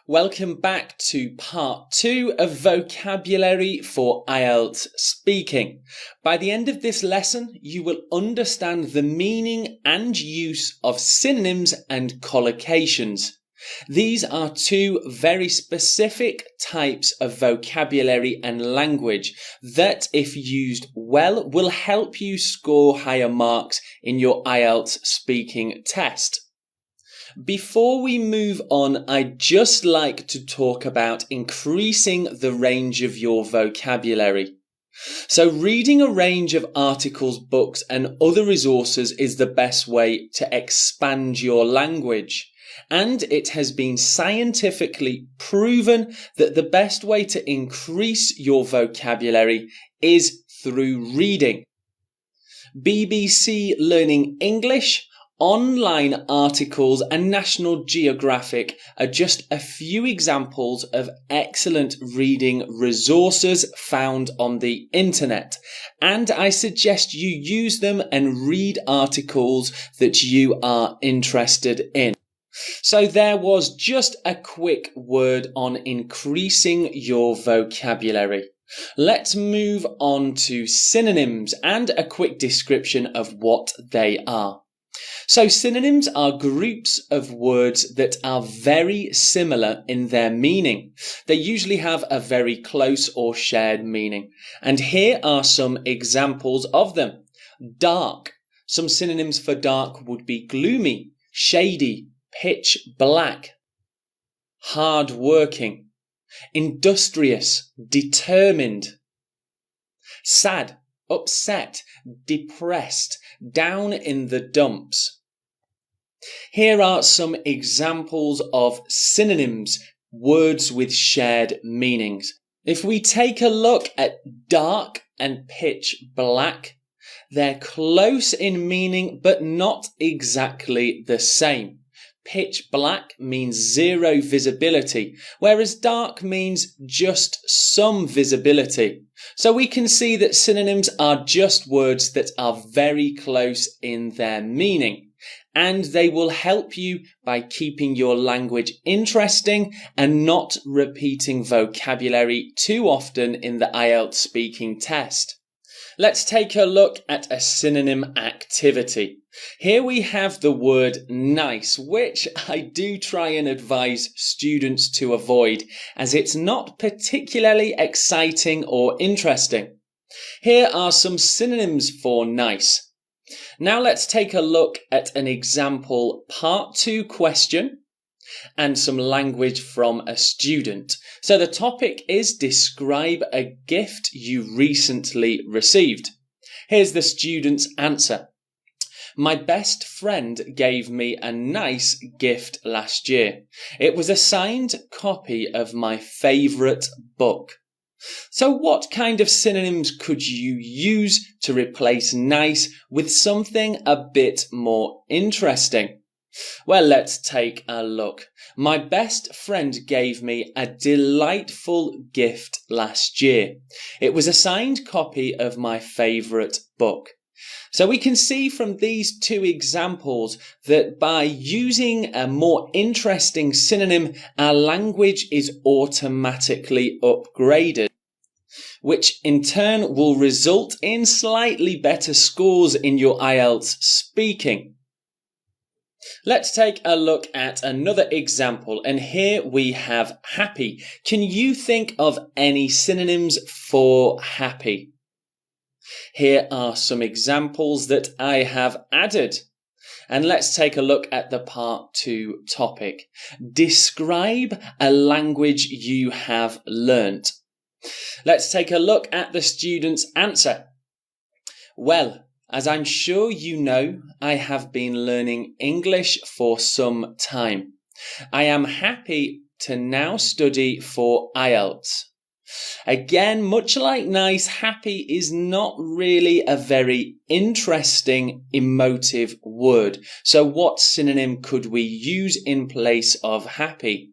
Welcome back to part 2 of vocabulary for IELTS speaking. By the end of this lesson, you will understand the meaning and use of synonyms and collocations. These are two very specific types of vocabulary and language that, if used well, will help you score higher marks in your IELTS speaking test. Before we move on, I'd just like to talk about increasing the range of your vocabulary. So reading a range of articles, books and other resources is the best way to expand your language. And it has been scientifically proven that the best way to increase your vocabulary is through reading. BBC Learning English, online articles and National Geographic are just a few examples of excellent reading resources found on the internet, and I suggest you use them and read articles that you are interested in. So there was just a quick word on increasing your vocabulary. Let's move on to synonyms and a quick description of what they are. So synonyms are groups of words that are very similar in their meaning. They usually have a very close or shared meaning. And here are some examples of them. Dark. Some synonyms for dark would be gloomy, shady, pitch black. Hard-working. Industrious, determined. Sad, upset, depressed, down in the dumps. Here are some examples of synonyms, words with shared meanings. If we take a look at dark and pitch black, they're close in meaning but not exactly the same. Pitch black means zero visibility, whereas dark means just some visibility. So we can see that synonyms are just words that are very close in their meaning, and they will help you by keeping your language interesting and not repeating vocabulary too often in the IELTS speaking test. Let's take a look at a synonym activity. Here we have the word nice, which I do try and advise students to avoid, as it's not particularly exciting or interesting. Here are some synonyms for nice. Now let's take a look at an example part 2 question and some language from a student. So the topic is describe a gift you recently received. Here's the student's answer. My best friend gave me a nice gift last year. It was a signed copy of my favourite book. So what kind of synonyms could you use to replace nice with something a bit more interesting? Well, let's take a look. My best friend gave me a delightful gift last year. It was a signed copy of my favourite book. So we can see from these two examples that by using a more interesting synonym, our language is automatically upgraded, which in turn will result in slightly better scores in your IELTS speaking. Let's take a look at another example, and here we have happy. Can you think of any synonyms for happy? Here are some examples that I have added. And let's take a look at the part 2 topic. Describe a language you have learnt. Let's take a look at the student's answer. Well, as I'm sure you know, I have been learning English for some time. I am happy to now study for IELTS. Again, much like nice, happy is not really a very interesting, emotive word. So what synonym could we use in place of happy?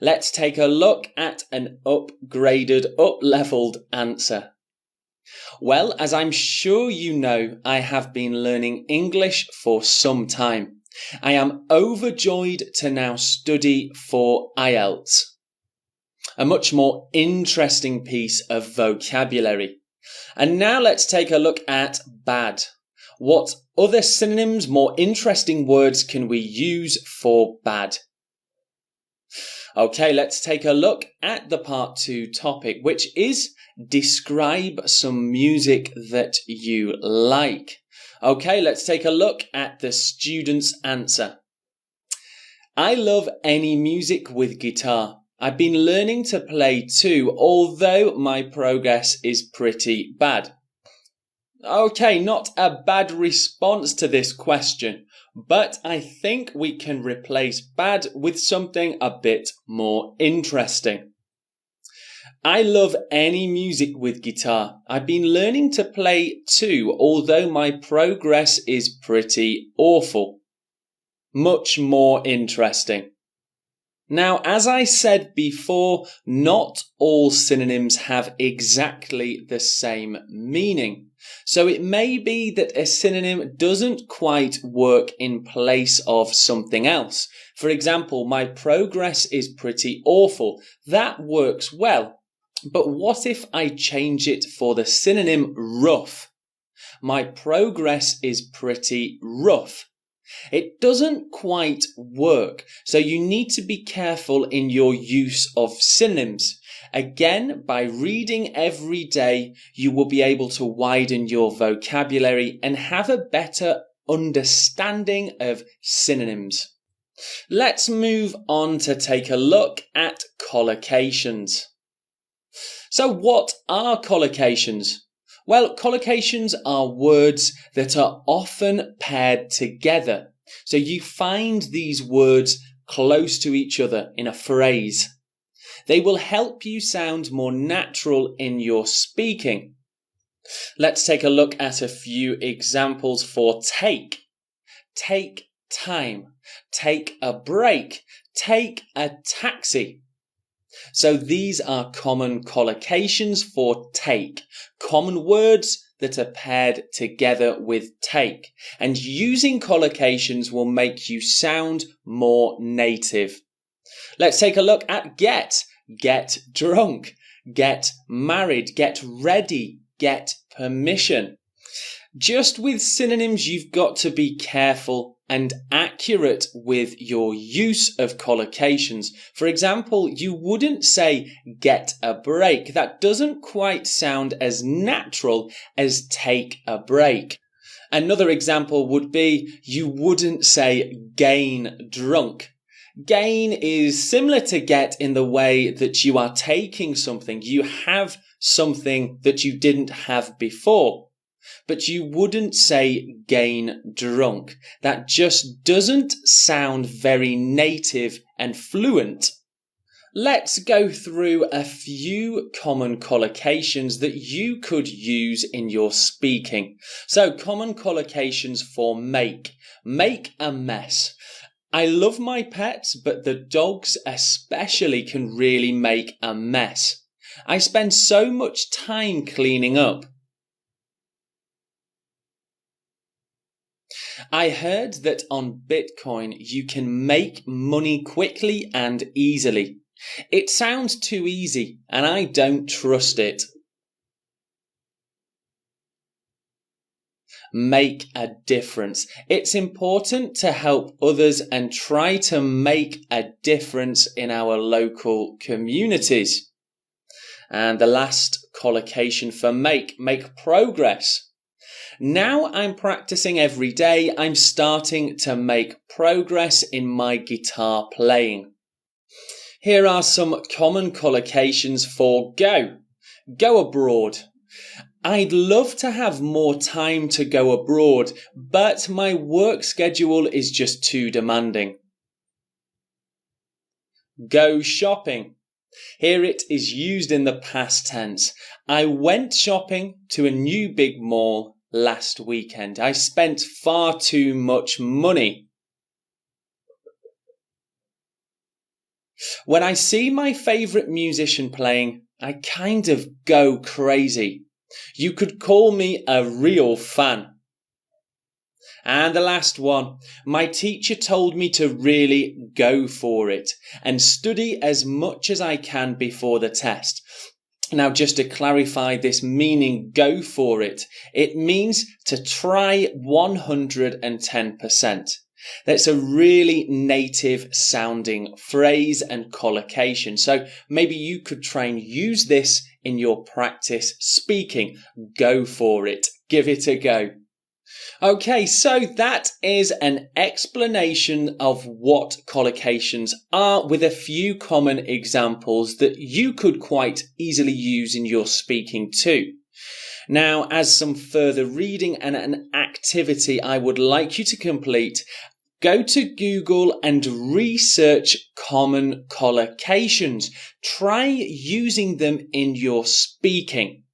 Let's take a look at an upgraded, up-leveled answer. Well, as I'm sure you know, I have been learning English for some time. I am overjoyed to now study for IELTS. A much more interesting piece of vocabulary. And now let's take a look at bad. What other synonyms, more interesting words can we use for bad? Okay, let's take a look at the part 2 topic, which is describe some music that you like. Okay, let's take a look at the student's answer. I love any music with guitar. I've been learning to play too, although my progress is pretty bad. Okay, not a bad response to this question, but I think we can replace bad with something a bit more interesting. I love any music with guitar. I've been learning to play too, although my progress is pretty awful. Much more interesting. Now, as I said before, not all synonyms have exactly the same meaning. So it may be that a synonym doesn't quite work in place of something else. For example, my progress is pretty awful. That works well. But what if I change it for the synonym rough? My progress is pretty rough. It doesn't quite work, so you need to be careful in your use of synonyms. Again, by reading every day, you will be able to widen your vocabulary and have a better understanding of synonyms. Let's move on to take a look at collocations. So what are collocations? Well, collocations are words that are often paired together. So you find these words close to each other in a phrase. They will help you sound more natural in your speaking. Let's take a look at a few examples for take. Take time. Take a break. Take a taxi. So these are common collocations for take, common words that are paired together with take. And using collocations will make you sound more native. Let's take a look at get. Get drunk, get married, get ready, get permission. Just with synonyms, you've got to be careful and accurate with your use of collocations. For example, you wouldn't say get a break. That doesn't quite sound as natural as take a break. Another example would be you wouldn't say gain drunk. Gain is similar to get in the way that you are taking something. You have something that you didn't have before. But you wouldn't say gain drunk. That just doesn't sound very native and fluent. Let's go through a few common collocations that you could use in your speaking. So common collocations for make. Make a mess. I love my pets, but the dogs especially can really make a mess. I spend so much time cleaning up. I heard that on Bitcoin you can make money quickly and easily. It sounds too easy and I don't trust it. Make a difference. It's important to help others and try to make a difference in our local communities. And the last collocation for make progress. Now I'm practicing every day. I'm starting to make progress in my guitar playing. Here are some common collocations for go. Go abroad. I'd love to have more time to go abroad, but my work schedule is just too demanding. Go shopping. Here it is used in the past tense. I went shopping to a new big mall last weekend. I spent far too much money. When I see my favourite musician playing, I kind of go crazy. You could call me a real fan. And the last one, my teacher told me to really go for it and study as much as I can before the test. Now, just to clarify this meaning, go for it, it means to try 110%. That's a really native sounding phrase and collocation. So maybe you could try and use this in your practice speaking. Go for it. Give it a go. Okay, so that is an explanation of what collocations are with a few common examples that you could quite easily use in your speaking too. Now, as some further reading and an activity I would like you to complete, go to Google and research common collocations. Try using them in your speaking.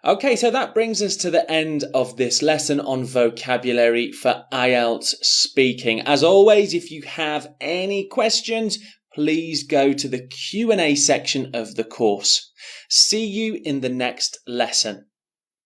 Okay, so that brings us to the end of this lesson on vocabulary for IELTS speaking. As always, if you have any questions, please go to the Q&A section of the course. See you in the next lesson.